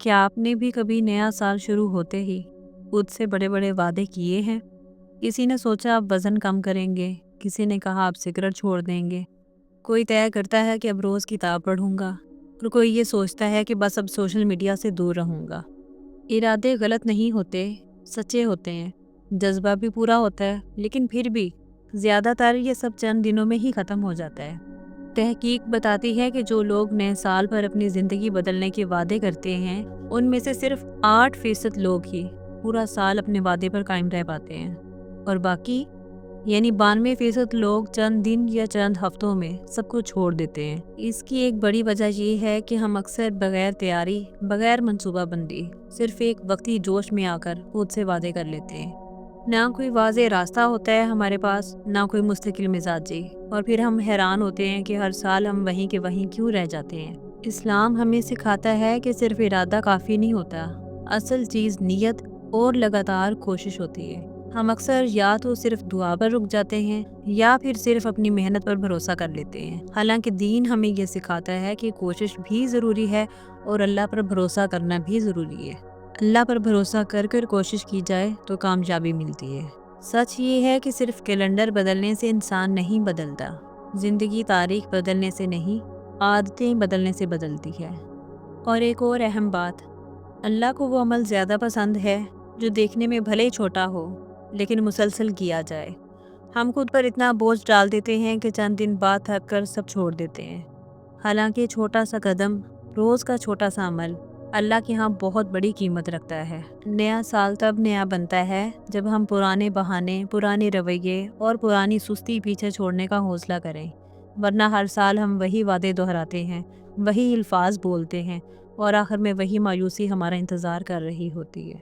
क्या आपने भी कभी नया साल शुरू होते ही खुद से बड़े बड़े वादे किए हैं? किसी ने सोचा आप वज़न कम करेंगे, किसी ने कहा आप सिगरेट छोड़ देंगे, कोई तय करता है कि अब रोज़ किताब पढ़ूंगा, और कोई ये सोचता है कि बस अब सोशल मीडिया से दूर रहूंगा। इरादे गलत नहीं होते, सच्चे होते हैं। जज्बा भी पूरा होता है, लेकिन फिर भी ज़्यादातर ये सब चंद दिनों में ही ख़त्म हो जाता है। तहकीक बताती है कि जो लोग नए साल पर अपनी ज़िंदगी बदलने के वादे करते हैं, उनमें से सिर्फ 8% लोग ही पूरा साल अपने वादे पर कायम रह पाते हैं, और बाकी यानी 92% लोग चंद दिन या चंद हफ्तों में सब कुछ छोड़ देते हैं। इसकी एक बड़ी वजह ये है कि हम अक्सर बगैर तैयारी, बगैर मनसूबाबंदी, सिर्फ एक वक्ती जोश में आकर खुद से वादे कर लेते हैं। ना कोई वाज़ेह रास्ता होता है हमारे पास, ना कोई मुस्तकिल मिजाजी, और फिर हम हैरान होते हैं कि हर साल हम वहीं के वहीं क्यों रह जाते हैं। इस्लाम हमें सिखाता है कि सिर्फ इरादा काफ़ी नहीं होता, असल चीज़ नीयत और लगातार कोशिश होती है। हम अक्सर या तो सिर्फ दुआ पर रुक जाते हैं या फिर सिर्फ अपनी मेहनत पर भरोसा कर लेते हैं। हालांकि दीन हमें यह सिखाता है कि कोशिश भी ज़रूरी है और अल्लाह पर भरोसा करना भी ज़रूरी है। अल्लाह पर भरोसा कर कर कोशिश की जाए तो कामयाबी मिलती है। सच ये है कि सिर्फ कैलेंडर बदलने से इंसान नहीं बदलता, ज़िंदगी तारीख बदलने से नहीं, आदतें बदलने से बदलती है। और एक और अहम बात, अल्लाह को वो अमल ज़्यादा पसंद है जो देखने में भले ही छोटा हो, लेकिन मुसलसल किया जाए। हम खुद पर इतना बोझ डाल देते हैं कि चंद दिन बाद थक कर सब छोड़ देते हैं। हालांकि छोटा सा कदम, रोज़ का छोटा सा अमल अल्लाह के यहाँ बहुत बड़ी कीमत रखता है। नया साल तब नया बनता है जब हम पुराने बहाने, पुराने रवैये और पुरानी सुस्ती पीछे छोड़ने का हौसला करें। वरना हर साल हम वही वादे दोहराते हैं, वही अल्फाज बोलते हैं, और आखिर में वही मायूसी हमारा इंतज़ार कर रही होती है।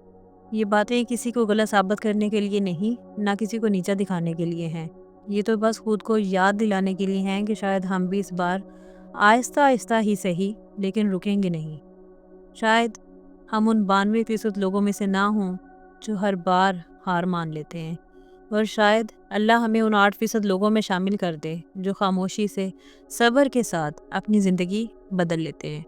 ये बातें किसी को गलत साबित करने के लिए नहीं, ना किसी को नीचा दिखाने के लिए हैं। ये तो बस खुद को याद दिलाने के लिए हैं कि शायद हम भी इस बार आहिस्ता आहिस्ता ही सही, लेकिन रुकेंगे नहीं। शायद हम उन 92% लोगों में से ना हों जो हर बार हार मान लेते हैं, और शायद अल्लाह हमें उन 8% लोगों में शामिल कर दे जो खामोशी से, सब्र के साथ अपनी ज़िंदगी बदल लेते हैं।